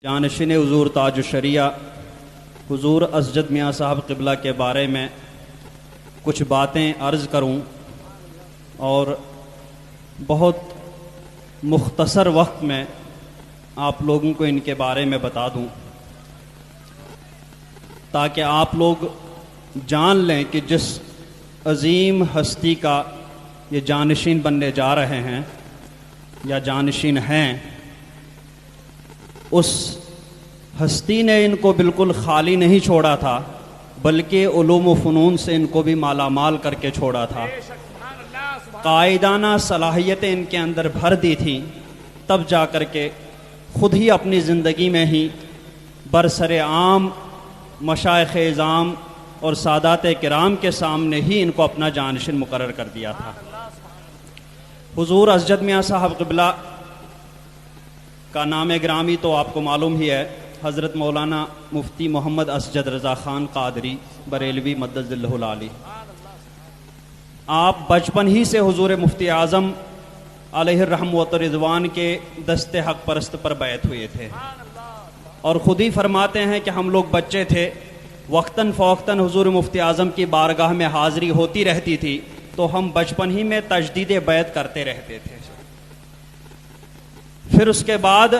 جانشین حضور تاج الشریعہ حضور اسجد میاں صاحب قبلہ کے بارے میں کچھ باتیں عرض کروں اور بہت مختصر وقت میں آپ لوگوں کو ان کے بارے میں بتا دوں تاکہ آپ لوگ جان لیں کہ جس عظیم ہستی کا یہ جانشین بننے جا رہے ہیں یا جانشین ہیں، اس ہستی نے ان کو بالکل خالی نہیں چھوڑا تھا، بلکہ علوم و فنون سے ان کو بھی مالا مال کر کے چھوڑا تھا۔ قائدانہ صلاحیتیں ان کے اندر بھر دی تھیں، تب جا کر کے خود ہی اپنی زندگی میں ہی برسر عام مشائخ اعظام اور سادات کرام کے سامنے ہی ان کو اپنا جانشین مقرر کر دیا تھا۔ حضور اسجد میاں صاحب قبلہ کا نام گرامی تو آپ کو معلوم ہی ہے، حضرت مولانا مفتی محمد اسجد رضا خان قادری بریلوی مدد ذلہ العالی۔ آپ بچپن ہی سے حضور مفتی اعظم علیہ الرحمۃ والرضوان کے دست حق پرست پر بیعت ہوئے تھے، اور خود ہی فرماتے ہیں کہ ہم لوگ بچے تھے، وقتاً فوقتاً حضور مفتی اعظم کی بارگاہ میں حاضری ہوتی رہتی تھی، تو ہم بچپن ہی میں تجدید بیعت کرتے رہتے تھے۔ پھر اس کے بعد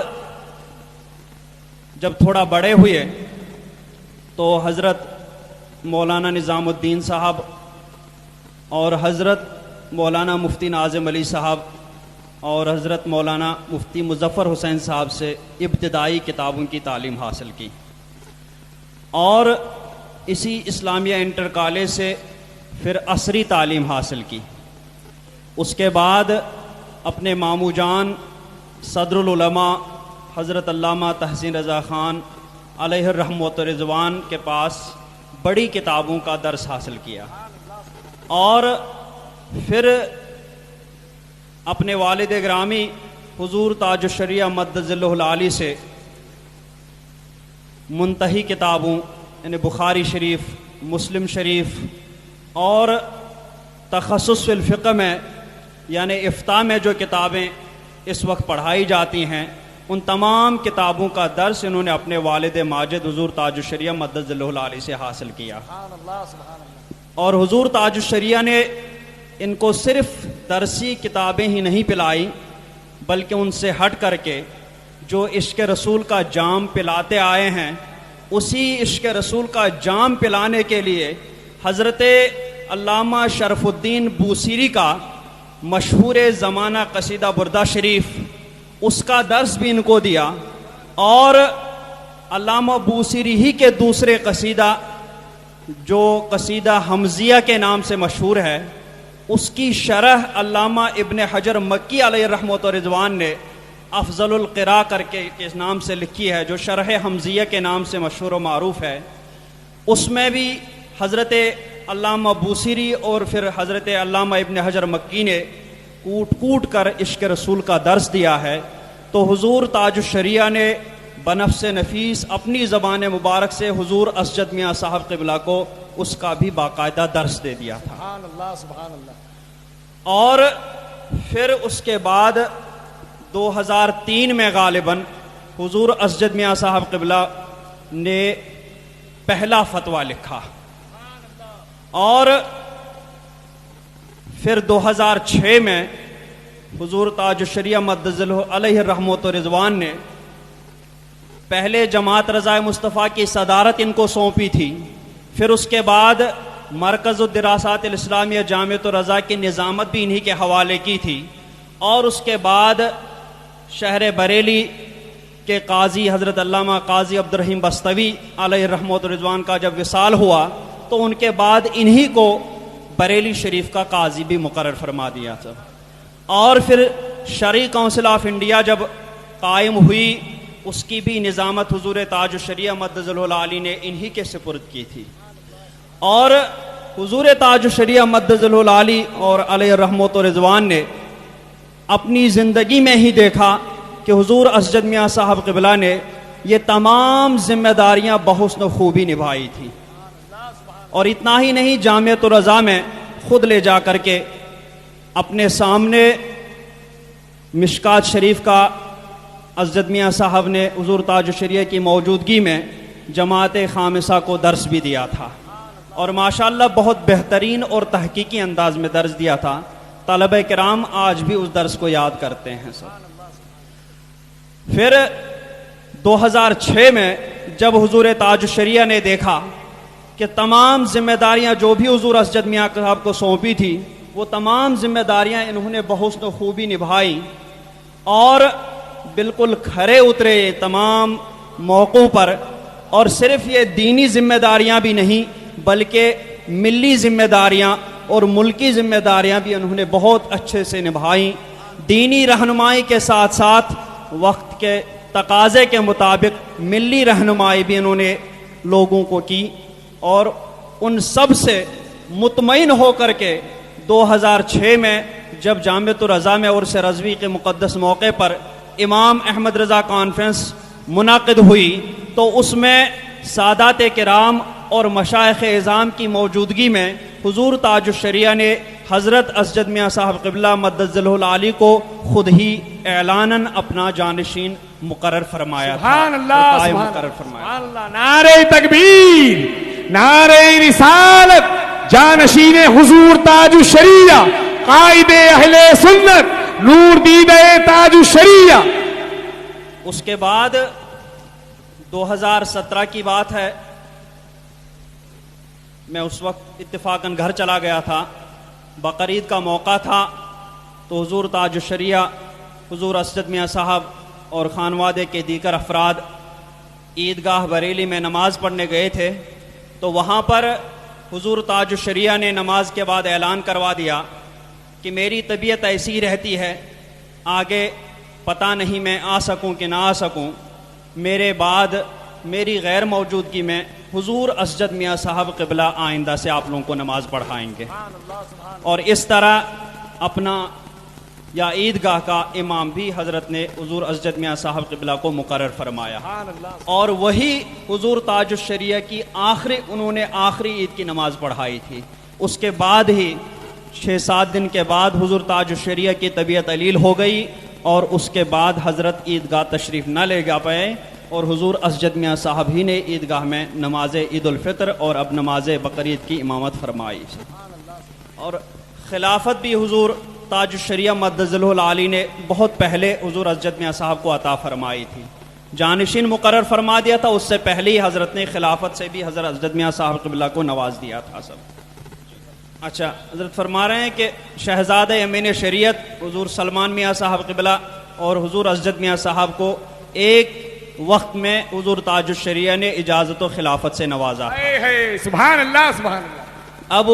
جب تھوڑا بڑے ہوئے تو حضرت مولانا نظام الدین صاحب اور حضرت مولانا مفتی ناظم علی صاحب اور حضرت مولانا مفتی مظفر حسین صاحب سے ابتدائی کتابوں کی تعلیم حاصل کی، اور اسی اسلامیہ انٹر کالج سے پھر عصری تعلیم حاصل کی۔ اس کے بعد اپنے ماموں جان صدر العلماء حضرت علامہ تحسین رضا خان علیہ الرحمۃ والرضوان کے پاس بڑی کتابوں کا درس حاصل کیا، اور پھر اپنے والد گرامی حضور تاج الشریعہ مدد ذلہ العالی سے منتہی کتابوں یعنی بخاری شریف، مسلم شریف اور تخصص فی الفقہ میں یعنی افتاء میں جو کتابیں اس وقت پڑھائی جاتی ہیں، ان تمام کتابوں کا درس انہوں نے اپنے والد ماجد حضور تاج الشریعہ مدد ذلہ العالی سے حاصل کیا۔ اور حضور تاج الشریعہ نے ان کو صرف درسی کتابیں ہی نہیں پلائیں، بلکہ ان سے ہٹ کر کے جو عشق رسول کا جام پلاتے آئے ہیں، اسی عشق رسول کا جام پلانے کے لیے حضرت علامہ شرف الدین بوسیری کا مشہور زمانہ قصیدہ بردہ شریف، اس کا درس بھی ان کو دیا، اور علامہ بوسیری ہی کے دوسرے قصیدہ جو قصیدہ حمزیہ کے نام سے مشہور ہے، اس کی شرح علامہ ابن حجر مکی علیہ الرحمۃ والرضوان نے افضل القراء کر کے اس نام سے لکھی ہے، جو شرح حمزیہ کے نام سے مشہور و معروف ہے۔ اس میں بھی حضرت علامہ بوسیری اور پھر حضرت علامہ ابن حجر مکی نے کوٹ کوٹ کر عشق رسول کا درس دیا ہے۔ تو حضور تاج الشریعہ نے بنفس نفیس اپنی زبان مبارک سے حضور اسجد میاں صاحب قبلہ کو اس کا بھی باقاعدہ درس دے دیا تھا۔ سبحان اللہ سبحان اللہ۔ اور پھر اس کے بعد 2003 میں غالباً حضور اسجد میاں صاحب قبلہ نے پہلا فتویٰ لکھا، اور پھر 2006 میں حضور تاج الشریعہ مدد ذلہ علیہ الرحمۃ والرضوان نے پہلے جماعت رضائے مصطفیٰ کی صدارت ان کو سونپی تھی، پھر اس کے بعد مرکز الدراسات الاسلامیہ جامعۃ الرضا کی نظامت بھی انہی کے حوالے کی تھی، اور اس کے بعد شہر بریلی کے قاضی حضرت علامہ قاضی عبد الرحیم بستوی علیہ الرحمۃ والرضوان کا جب وصال ہوا تو ان کے بعد انہی کو بریلی شریف کا قاضی بھی مقرر فرما دیا تھا، اور پھر شرعی کونسل آف انڈیا جب قائم ہوئی، اس کی بھی نظامت حضور تاج الشریعہ مدد ذلہ العالی نے انہی کے سپرد کی تھی۔ اور حضور تاج الشریعہ مدد ذلہ العالی اور علیہ الرحمۃ والرضوان نے اپنی زندگی میں ہی دیکھا کہ حضور اسجد میاں صاحب قبلہ نے یہ تمام ذمہ داریاں بحسن و خوبی نبھائی تھیں، اور اتنا ہی نہیں، جامعۃ الرضا میں خود لے جا کر کے اپنے سامنے مشکات شریف کا اسجد میاں صاحب نے حضور تاج الشریعہ کی موجودگی میں جماعت خامسہ کو درس بھی دیا تھا، اور ماشاءاللہ بہت بہترین اور تحقیقی انداز میں درس دیا تھا۔ طلبہ کرام آج بھی اس درس کو یاد کرتے ہیں سب۔ پھر 2006 میں جب حضور تاج الشریعہ نے دیکھا کہ تمام ذمہ داریاں جو بھی حضور اسجد میاں صاحب کو سونپی تھی وہ تمام ذمہ داریاں انہوں نے بحسن و خوبی نبھائی اور بالکل کھرے اترے تمام موقعوں پر، اور صرف یہ دینی ذمہ داریاں بھی نہیں بلکہ ملی ذمہ داریاں اور ملکی ذمہ داریاں بھی انہوں نے بہت اچھے سے نبھائیں۔ دینی رہنمائی کے ساتھ ساتھ وقت کے تقاضے کے مطابق ملی رہنمائی بھی انہوں نے لوگوں کو کی، اور ان سب سے مطمئن ہو کر کے 2006 میں جب جامعۃ الرضا میں عرس رضوی کے مقدس موقع پر امام احمد رضا کانفرنس منعقد ہوئی تو اس میں سادات کرام اور مشائخ اعظام کی موجودگی میں حضور تاج الشریعہ نے حضرت اسجد میاں صاحب قبلہ مدد ذلہ العالی کو خود ہی اعلاناً اپنا جانشین مقرر فرمایا تھا۔ سبحان اللہ، سبحان اللہ، نعرہ تکبیر، نعرہ رسالت، جانشین حضور تاج الشریعہ، قائد اہل سنت، نور دیدہ تاج الشریعہ۔ اس کے بعد 2017 کی بات ہے، میں اس وقت اتفاقاً گھر چلا گیا تھا، بقرعید کا موقع تھا، تو حضور تاج الشریعہ حضور اسجد میاں صاحب اور خانوادے کے دیگر افراد عیدگاہ بریلی میں نماز پڑھنے گئے تھے، تو وہاں پر حضور تاج الشریعہ نے نماز کے بعد اعلان کروا دیا کہ میری طبیعت ایسی رہتی ہے، آگے پتہ نہیں میں آ سکوں کہ نہ آ سکوں، میرے بعد میری غیر موجودگی میں حضور اسجد میاں صاحب قبلہ آئندہ سے آپ لوگوں کو نماز پڑھائیں گے، اور اس طرح اپنا یا عیدگاہ کا امام بھی حضرت نے حضور اسجد میاں صاحب قبلہ کو مقرر فرمایا، اور وہی حضور تاج الشریعہ کی انہوں نے آخری عید کی نماز پڑھائی تھی۔ اس کے بعد ہی 6-7 دن کے بعد حضور تاج الشریعہ کی طبیعت علیل ہو گئی، اور اس کے بعد حضرت عیدگاہ تشریف نہ لے جا پائے، اور حضور اسجد میاں صاحب ہی نے عیدگاہ میں نماز عید الفطر اور اب نماز بقرعید کی امامت فرمائی، اور خلافت بھی حضور تاج الشریعہ مدد ذلہ العالی نے بہت پہلے حضور اسجد میاں صاحب کو عطا فرمائی تھی، جانشین مقرر فرما دیا تھا، اس سے پہلے ہی حضرت نے خلافت سے بھی حضرت اسجد میاں صاحب قبلہ کو نواز دیا تھا سب۔ اچھا، حضرت فرما رہے ہیں کہ شہزاد امین شریعت حضور سلمان میاں صاحب قبلہ اور حضور اسجد میاں صاحب کو ایک وقت میں حضور تاج الشریعہ نے اجازت و خلافت سے نوازا۔ سبحان اللہ، سبحان اللہ۔ اب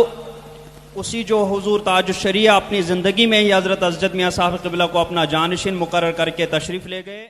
اسی جو حضور تاج الشریعہ اپنی زندگی میں ہی حضرت اسجد میاں صاحب قبلہ کو اپنا جانشین مقرر کر کے تشریف لے گئے،